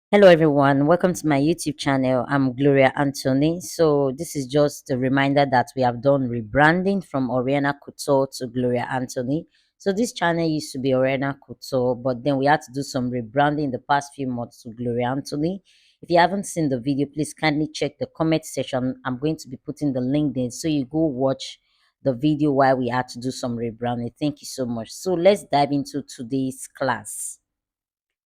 Hello everyone, welcome to my YouTube channel. I'm Gloria Anthony. So this is just a reminder that we have done rebranding from Oriana Couture to Gloria Anthony. So this channel used to be Oriana Couture, but then we had to do some rebranding in the past few months to Gloria Anthony. If you haven't seen the video, please kindly check the comment section. I'm going to be putting the link there, so you go watch the video while we had to do some rebranding. Thank you so much. So let's dive into today's class.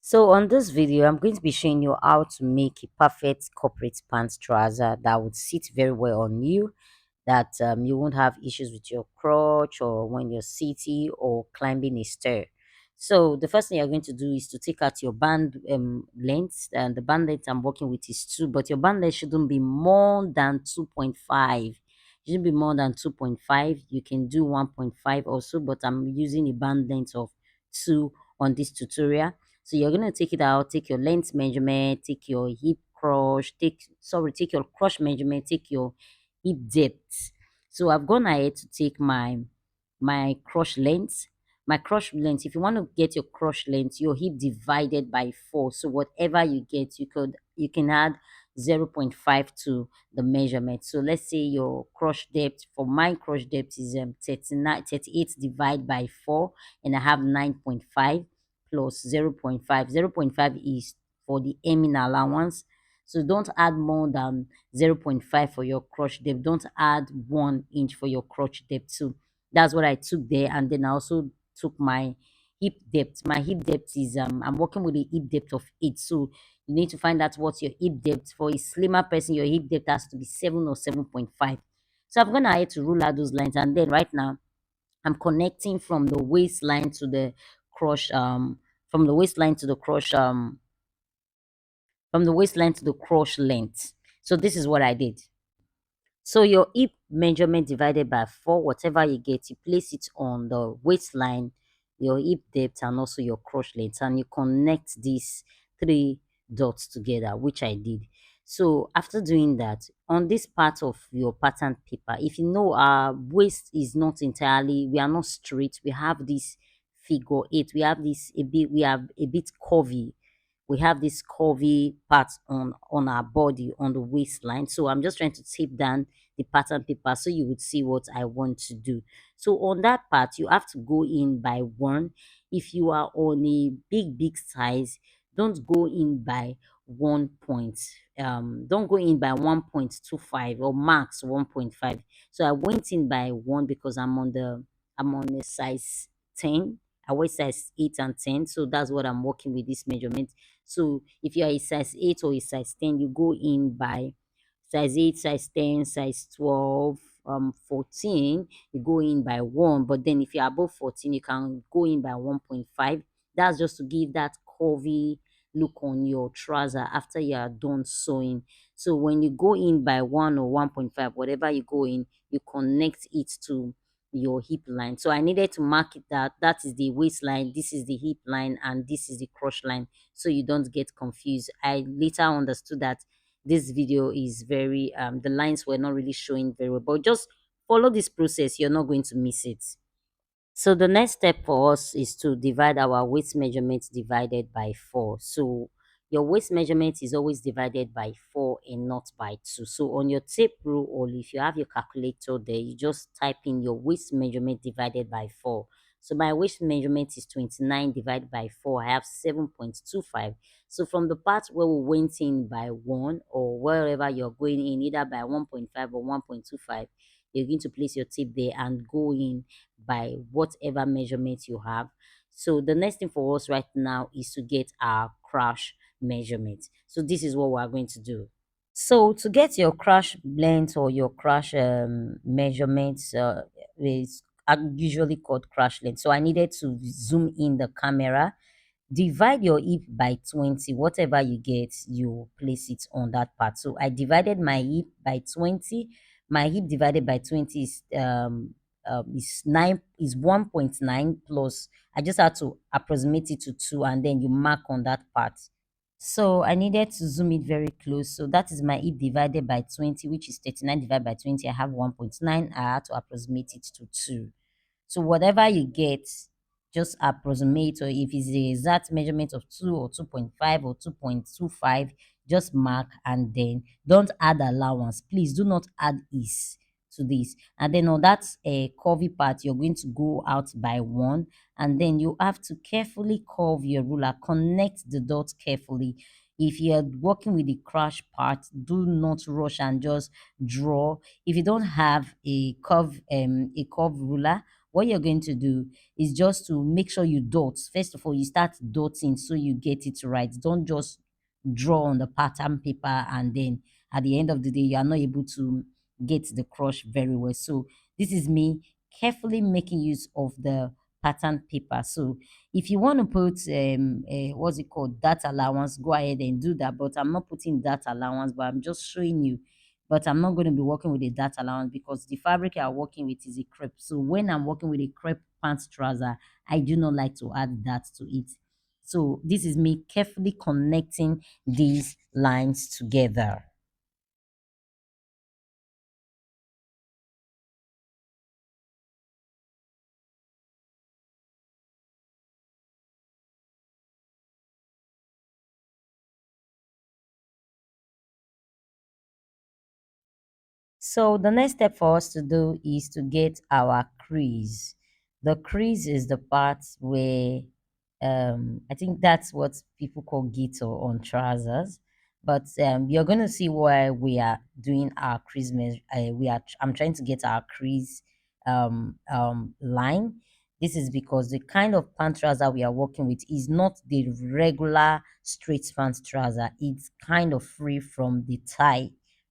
So on this video, I'm going to be showing you how to make a perfect corporate pants trouser that would sit very well on you, that you won't have issues with your crotch or when you're sitting or climbing a stair. So the first thing you're going to do is to take out your band length, and the band length I'm working with is 2, but your band length shouldn't be more than 2.5. Shouldn't be more than 2.5. You can do 1.5 also, but I'm using a band length of 2 on this tutorial. So you're going to take it out, take your length measurement, take your hip crush, take your crush measurement, take your hip depth. So I've gone ahead to take my crush length. My crush length, if you want to get your crush length, your hip divided by 4. So whatever you get, you can add 0.5 to the measurement. So let's say your crush depth, for my crush depth is 38 divided by 4, and I have 9.5 plus 0.5. 0.5 is for the aiming allowance. So don't add more than 0.5 for your crotch depth. Don't add 1 inch for your crotch depth too. That's what I took there. And then I also took my hip depth. My hip depth is I'm working with a hip depth of 8. So you need to find out what's your hip depth. For a slimmer person, your hip depth has to be 7 or 7.5. So I'm gonna have to rule out those lines, and then right now I'm connecting from the waistline to the crush from the waistline to the crush from the waistline to the crush length. So this is what I did. So your hip measurement divided by 4, whatever you get, you place it on the waistline, your hip depth, and also your crotch length, and you connect these 3 dots together, which I did. So after doing that, on this part of your pattern paper, if you know our waist is not entirely, we are not straight, we have this figure 8, we have a bit curvy, we have this curvy part on our body, on the waistline. So I'm just trying to tape down the pattern paper so you would see what I want to do. So on that part, you have to go in by 1. If you are on a big size, don't go in by 1 point. Don't go in by 1.25 or max 1.5. So I went in by 1 because I'm on a size 10. I wear size 8 and 10, so that's what I'm working with, this measurement. So if you are a size 8 or a size 10, you go in by size 8, size 10, size 12, 14, you go in by 1. But then if you're above 14, you can go in by 1.5. That's just to give that curvy look on your trouser after you are done sewing. So when you go in by 1 or 1.5, whatever you go in, you connect it to your hip line. So I needed to mark it that is the waistline, this is the hip line, and this is the crotch line, so you don't get confused. I later understood that this video is very the lines were not really showing very well, but just follow this process, you're not going to miss it. So the next step for us is to divide our waist measurement divided by 4. So your waist measurement is always divided by 4 and not by 2. So on your tape rule, or if you have your calculator there, you just type in your waist measurement divided by 4. So my waist measurement is 29 divided by 4. I have 7.25. So from the part where we went in by 1, or wherever you're going in, either by 1.5 or 1.25, you're going to place your tape there and go in by whatever measurement you have. So the next thing for us right now is to get our crash measurement. So this is what we are going to do. So to get your crash length or your crash measurements, is usually called crash length. So I needed to zoom in the camera. Divide your hip by 20. Whatever you get, you place it on that part. So I divided my hip by 20. My hip divided by 20 is 1.9 plus. I just had to approximate it to 2, and then you mark on that part. So I needed to zoom it very close. So that is my hip divided by 20, which is 39 divided by 20. I have 1.9. I had to approximate it to 2. So whatever you get, just approximate, or if it's the exact measurement of 2 or 2.5 or 2.25, just mark, and then don't add allowance. Please do not add is to this. And then on that curvy part, you're going to go out by 1, and then you have to carefully curve your ruler, connect the dots carefully. If you're working with the crash part, do not rush and just draw. If you don't have a curve ruler, what you're going to do is just to make sure you dot. First of all, you start dotting so you get it right. Don't just draw on the pattern paper and then at the end of the day you are not able to get the crush very well. So this is me carefully making use of the pattern paper. So if you want to put what's it called, data allowance, go ahead and do that, but I'm not putting data allowance, but I'm just showing you. But I'm not going to be working with a data allowance because the fabric I'm working with is a crepe. So when I'm working with a crepe pants trouser, I do not like to add that to it. So this is me carefully connecting these lines together. So the next step for us to do is to get our crease. The crease is the part where I think that's what people call ghetto on trousers. But you're going to see why we are doing our crease. I'm trying to get our crease line. This is because the kind of pant trouser we are working with is not the regular straight pant trouser. It's kind of free from the tie,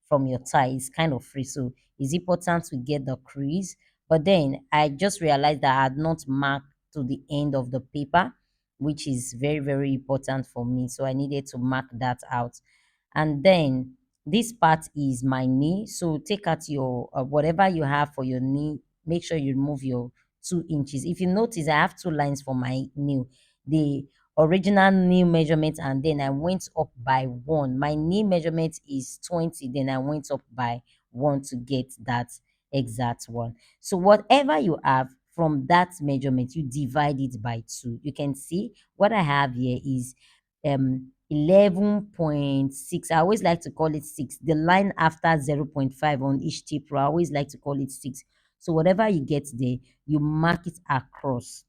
from your tie. It's kind of free. So it's important to get the crease. But then I just realized that I had not marked to the end of the paper, which is very, very important for me. So I needed to mark that out. And then this part is my knee. So take out your whatever you have for your knee. Make sure you remove your 2 inches. If you notice, I have 2 lines for my knee. The original knee measurement, and then I went up by 1. My knee measurement is 20, then I went up by 1 to get that exact one. So whatever you have from that measurement, you divide it by 2. You can see what I have here is 11.6. I always like to call it 6. The line after 0.5 on each tip, I always like to call it 6. So whatever you get there, you mark it across.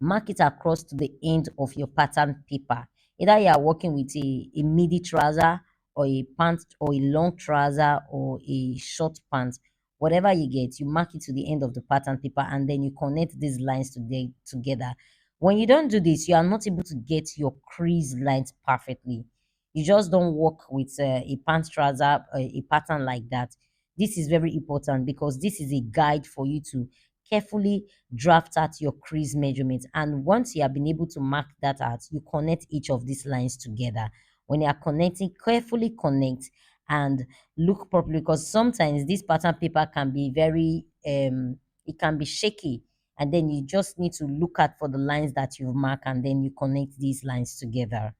Mark it across to the end of your pattern paper. Either you are working with a midi trouser, or a pant, or a long trouser, or a short pant. Whatever you get, you mark it to the end of the pattern paper, and then you connect these lines together. When you don't do this, you are not able to get your crease lines perfectly. You just don't work with a pant trouser, a pattern like that. This is very important because this is a guide for you to carefully draft out your crease measurements. And once you have been able to mark that out, you connect each of these lines together. When you are connecting, carefully connect and look properly, because sometimes this pattern paper can be very it can be shaky, and then you just need to look at for the lines that you've marked, and then you connect these lines together.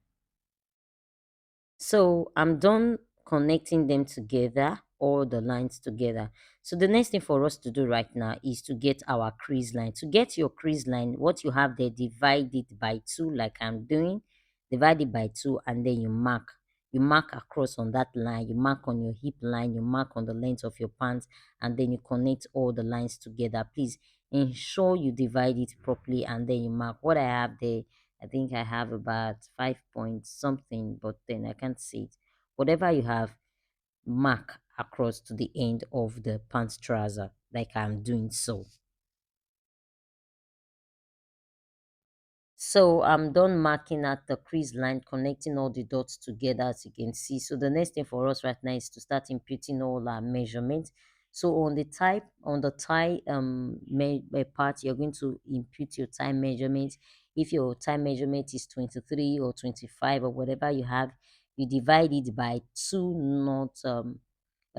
So I'm done connecting them together, all the lines together. So the next thing for us to do right now is to get our crease line. To get your crease line, what you have there, divide it by 2 like I'm doing. Divide it by 2, and then you mark. You mark across on that line. You mark on your hip line. You mark on the length of your pants, and then you connect all the lines together. Please ensure you divide it properly, and then you mark. What I have there, I think I have about 5 point something, but then I can't see it. Whatever you have, mark across to the end of the pants trouser, like I'm doing so. So I'm done marking at the crease line, connecting all the dots together, as you can see. So the next thing for us right now is to start imputing all our measurements. So on the tie part, you're going to impute your tie measurement. If your tie measurement is 23 or 25 or whatever you have, you divide it by 2, not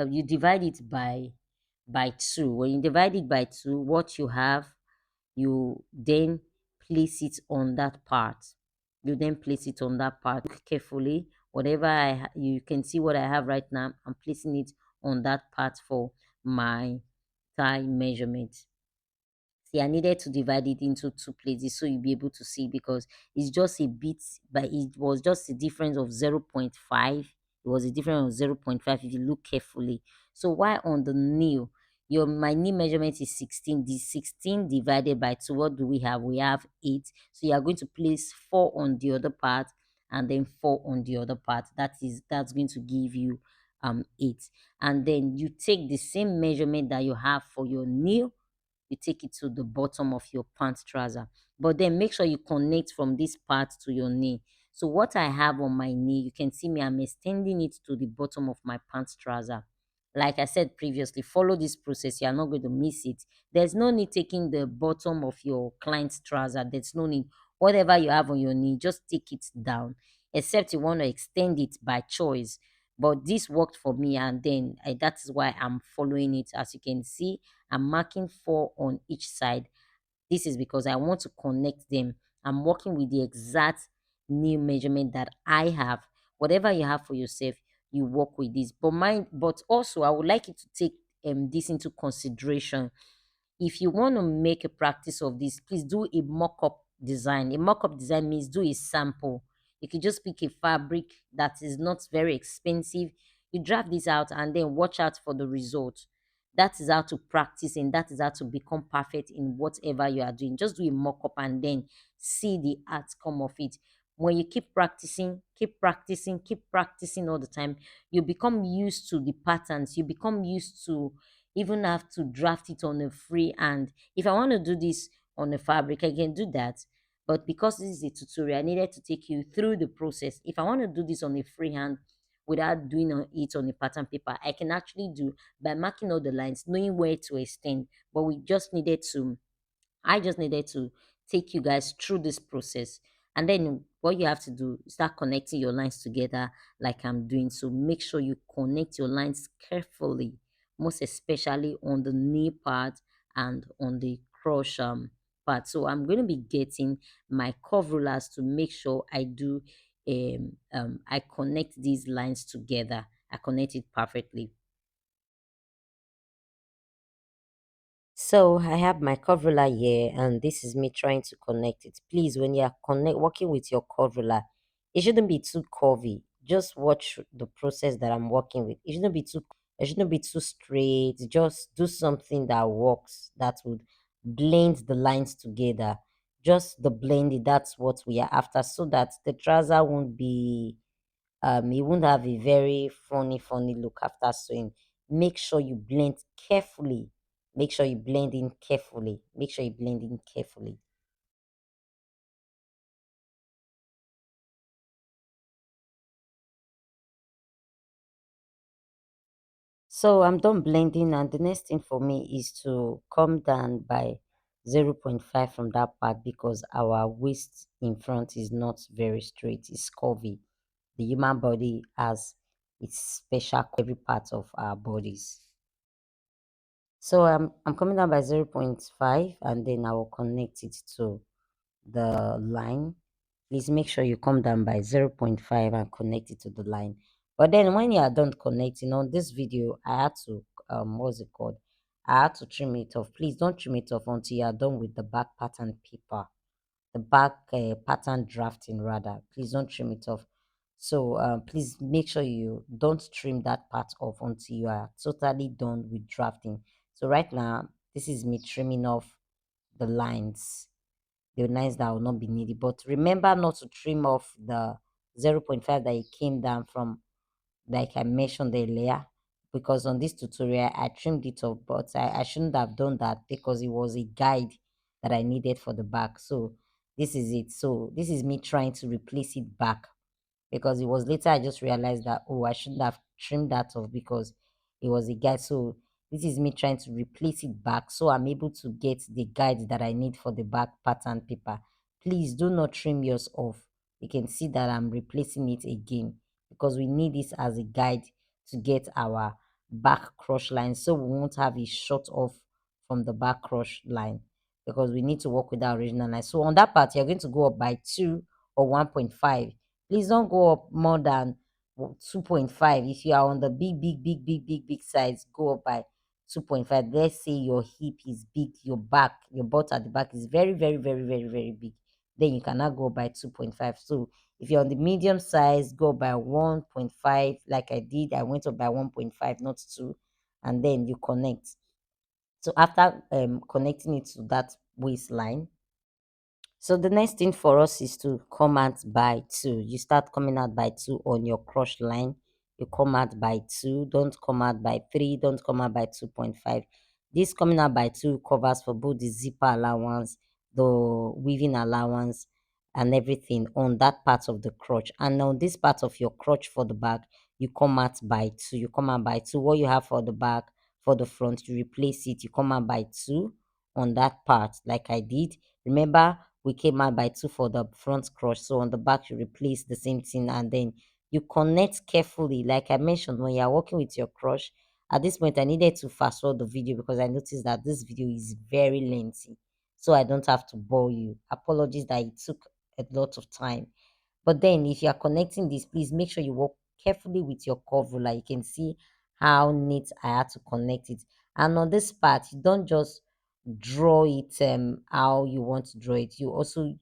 you divide it by 2. When you divide it by 2, what you have, you then place it on that part. You then place it on that part. Look carefully. Whatever you can see what I have right now, I'm placing it on that part for my thigh measurement. See, I needed to divide it into two places so you'll be able to see, because it's just a bit, but it was just a difference of 0.5. It was a difference of 0.5 if you look carefully. So while on the knee, your my knee measurement is 16. The 16 divided by 2, what do we have? We have 8. So you are going to place 4 on the other part and then 4 on the other part. That's going to give you 8. And then you take the same measurement that you have for your knee, you take it to the bottom of your pant trouser. But then make sure you connect from this part to your knee. So what I have on my knee, you can see me, I'm extending it to the bottom of my pants trouser. Like I said previously, follow this process. You are not going to miss it. There's no need taking the bottom of your client's trouser. There's no need. Whatever you have on your knee, just take it down. Except you want to extend it by choice. But this worked for me, and then that is why I'm following it. As you can see, I'm marking 4 on each side. This is because I want to connect them. I'm working with the exact knee measurement that I have. Whatever you have for yourself, you work with this. But also I would like you to take this into consideration. If you want to make a practice of this, please do a mock-up design. A mock-up design means do a sample. You can just pick a fabric that is not very expensive. You draft this out and then watch out for the result. That is how to practice, and that is how to become perfect in whatever you are doing. Just do a mock-up and then see the outcome of it. When you keep practicing, keep practicing, keep practicing all the time, you become used to the patterns. You become used to even have to draft it on a free hand. If I want to do this on a fabric, I can do that. But because this is a tutorial, I needed to take you through the process. If I want to do this on a free hand without doing it on a pattern paper, I can actually do by marking all the lines, knowing where to extend. But I just needed to take you guys through this process. And then what you have to do is start connecting your lines together like I'm doing. So make sure you connect your lines carefully, most especially on the knee part and on the crotch part. So I'm going to be getting my curve rulers to make sure I connect these lines together. I connect it perfectly. So I have my curve ruler here, and this is me trying to connect it. Please, when you are working with your curve ruler, it shouldn't be too curvy. Just watch the process that I'm working with. It shouldn't be too straight. Just do something that works, that would blend the lines together. Just the blending, that's what we are after, so that the trouser won't be you won't have a very funny look after sewing. Make sure you blend carefully. Make sure you blend in carefully. Make sure you blend in carefully. So I'm done blending, and the next thing for me is to come down by 0.5 from that part, because our waist in front is not very straight, it's curvy. The human body has its special every part of our bodies. So I'm coming down by 0.5, and then I will connect it to the line. Please make sure you come down by 0.5 and connect it to the line. But then when you are done connecting on this video, I had to what's it called? I had to trim it off. Please don't trim it off until you are done with the back pattern paper, the back pattern drafting rather. Please don't trim it off. So please make sure you don't trim that part off until you are totally done with drafting. So right now, this is me trimming off the lines, the lines that will not be needed. But remember not to trim off the 0.5 that it came down from, like I mentioned earlier, because on this tutorial I trimmed it off, but I shouldn't have done that because it was a guide that I needed for the back. So this is it. So this is me trying to replace it back, because it was later I just realized that, oh, I shouldn't have trimmed that off because it was a guide. So this is me trying to replace it back so I'm able to get the guide that I need for the back pattern paper. Please do not trim yours off. You can see that I'm replacing it again because we need this as a guide to get our back crush line, so we won't have it short off from the back crush line, because we need to work with our original line. So on that part, you're going to go up by 2 or 1.5. Please don't go up more than 2.5. If you are on the big size, go up by 2.5. Let's say your hip is big, your back, your butt at the back is very, very, very, very, very big. Then you cannot go by 2.5. So if you're on the medium size, go by 1.5. Like I did, I went up by 1.5, not 2. And then you connect. So after connecting it to that waistline, so the next thing for us is to come out by 2. You start coming out by 2 on your crush line. You come out by 2. Don't come out by 3. Don't come out by 2.5. This coming out by 2 covers for both the zipper allowance, the weaving allowance, and everything on that part of the crotch. And on this part of your crotch for the back, you come out by 2. You come out by 2. What you have for the back, for the front, you replace it. You come out by 2 on that part, like I did. Remember, we came out by 2 for the front crush, so on the back you replace the same thing, and then you connect carefully. Like I mentioned, when you are working with your crush, at this point I needed to fast forward the video because I noticed that this video is very lengthy, so I don't have to bore you. Apologies that it took a lot of time. But then if you are connecting this, please make sure you work carefully with your curve ruler. You can see how neat I had to connect it. And on this part, you don't just draw it how you want to draw it. You also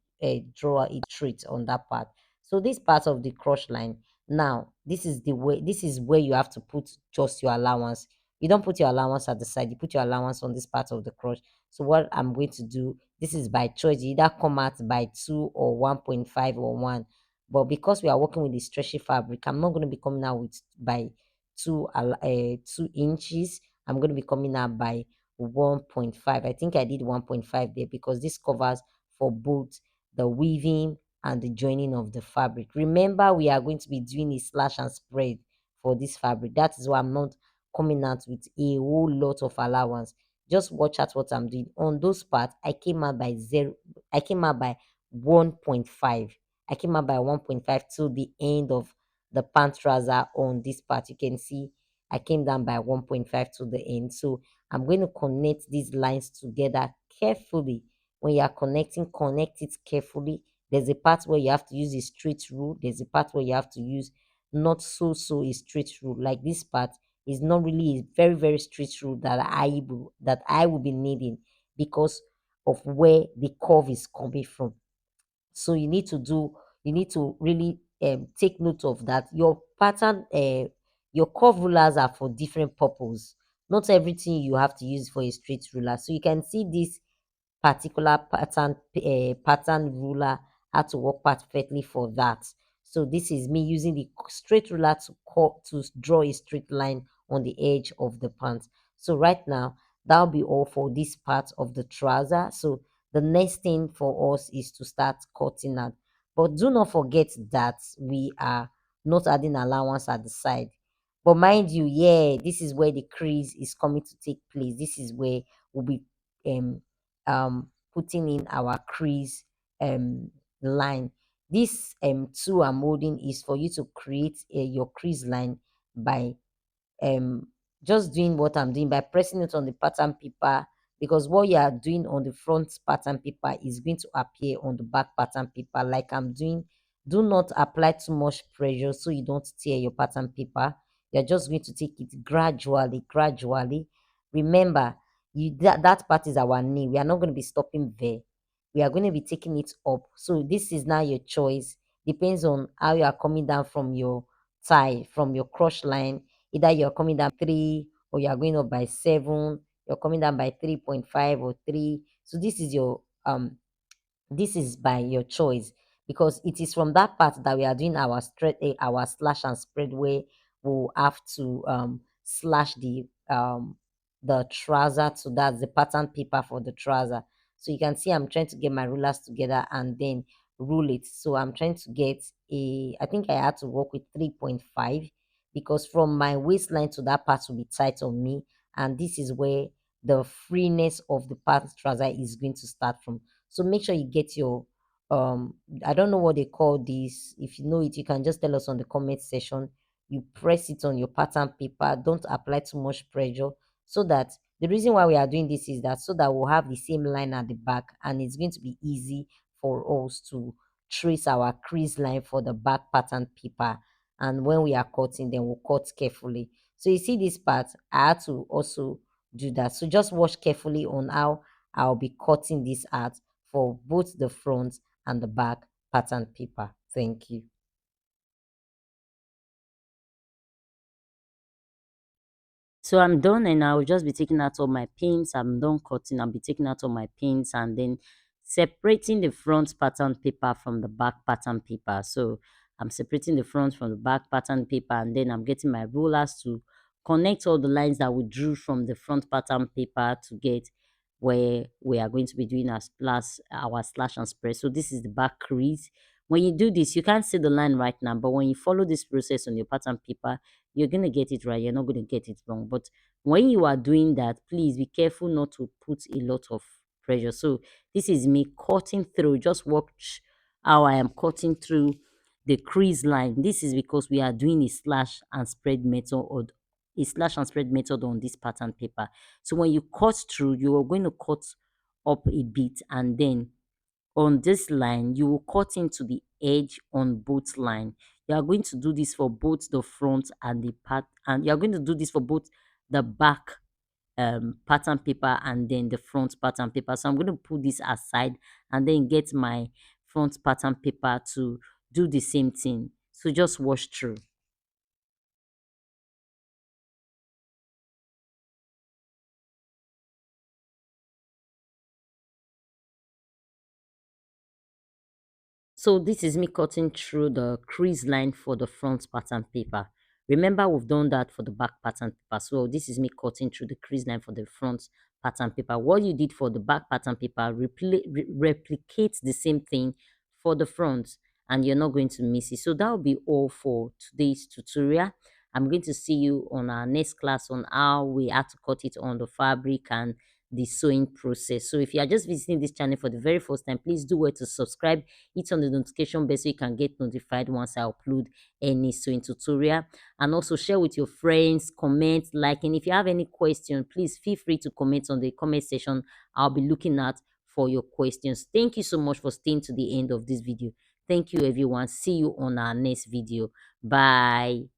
draw it straight on that part. So this part of the crush line, now this is the way, this is where you have to put just your allowance. You don't put your allowance at the side, you put your allowance on this part of the crush. So what I'm going to do, this is by choice, you either come out by 2 or 1.5 or 1. But because we are working with the stretchy fabric, I'm not going to be coming out with by 2 2 inches. I'm going to be coming out by 1.5. I think I did 1.5 there because this covers for both the weaving and the joining of the fabric. Remember, we are going to be doing a slash and spread for this fabric. That is why I'm not coming out with a whole lot of allowance. Just watch out what I'm doing. On those parts, I came out by 0. I came out by 1.5. I came out by 1.5 till the end of the pant trouser on this part. You can see I came down by 1.5 to the end. So I'm going to connect these lines together carefully. When you are connecting, connect it carefully. There's a part where you have to use a straight rule. There's a part where you have to use not so a straight rule. Like this part is not really a very, very straight rule that I will be needing because of where the curve is coming from. So you need to really take note of that. Your pattern, your curve rulers are for different purpose. Not everything you have to use for a straight ruler. So you can see this particular pattern ruler had to work perfectly for that. So this is me using the straight ruler to draw a straight line on the edge of the pants. So right now, that'll be all for this part of the trouser. So the next thing for us is to start cutting out. But do not forget that we are not adding allowance at the side. But mind you, yeah, this is where the crease is coming to take place. This is where we'll be um putting in our crease line. This tool I'm holding is for you to create your crease line by um just doing what I'm doing by pressing it on the pattern paper, because what you are doing on the front pattern paper is going to appear on the back pattern paper like I'm doing. Do not apply too much pressure so you don't tear your pattern paper. You're just going to take it gradually. Remember, that part is our knee. We are not going to be stopping there. We are going to be taking it up. So this is now your choice. Depends on how you are coming down from your thigh, from your crush line. Either you're coming down 3 or you are going up by 7. You're coming down by 3.5 or 3. So this is by your choice, because it is from that part that we are doing our our slash and spread, where we'll have to slash the trouser to that's the pattern paper for the trouser. So you can see I'm trying to get my rulers together and then rule it. So I'm trying to get I think I had to work with 3.5, because from my waistline to that part will be tight on me, and this is where the freeness of the pant trouser is going to start from. So make sure you get your I don't know what they call this. If you know it, you can just tell us on the comment section. You press it on your pattern paper. Don't apply too much pressure, so that the reason why we are doing this is that so that we'll have the same line at the back, and it's going to be easy for us to trace our crease line for the back pattern paper. And when we are cutting, then we'll cut carefully. So you see this part, I had to also do that. So just watch carefully on how I'll be cutting this out for both the front and the back pattern paper. Thank you. So I'm done, and I'll just be taking out all my pins. I'm done cutting. I'll be taking out all my pins and then separating the front pattern paper from the back pattern paper. So I'm separating the front from the back pattern paper, and then I'm getting my rulers to connect all the lines that we drew from the front pattern paper to get where we are going to be doing our slash and spread. So this is the back crease. When you do this, you can't see the line right now, but when you follow this process on your pattern paper, you're going to get it right. You're not going to get it wrong. But when you are doing that, please be careful not to put a lot of pressure. So this is me cutting through. Just watch how I am cutting through the crease line. This is because we are doing a slash and spread method, or a slash and spread method on this pattern paper. So when you cut through, you are going to cut up a bit, and then on this line you will cut into the edge on both line. You are going to do this for both the front and the part, and you are going to do this for both the back pattern paper and then the front pattern paper. So I'm going to put this aside and then get my front pattern paper to do the same thing. So just wash through. So this is me cutting through the crease line for the front pattern paper. Remember, we've done that for the back pattern paper. So this is me cutting through the crease line for the front pattern paper. What you did for the back pattern paper, replicate the same thing for the front, and you're not going to miss it. So that will be all for today's tutorial. I'm going to see you on our next class on how we have to cut it on the fabric and the sewing process. So if you are just visiting this channel for the very first time, please do well to subscribe, hit on the notification bell so you can get notified once I upload any sewing tutorial, and also share with your friends, comment, like, and if you have any question, please feel free to comment on the comment section. I'll be looking at for your questions. Thank you so much for staying to the end of this video. Thank you, everyone. See you on our next video. Bye.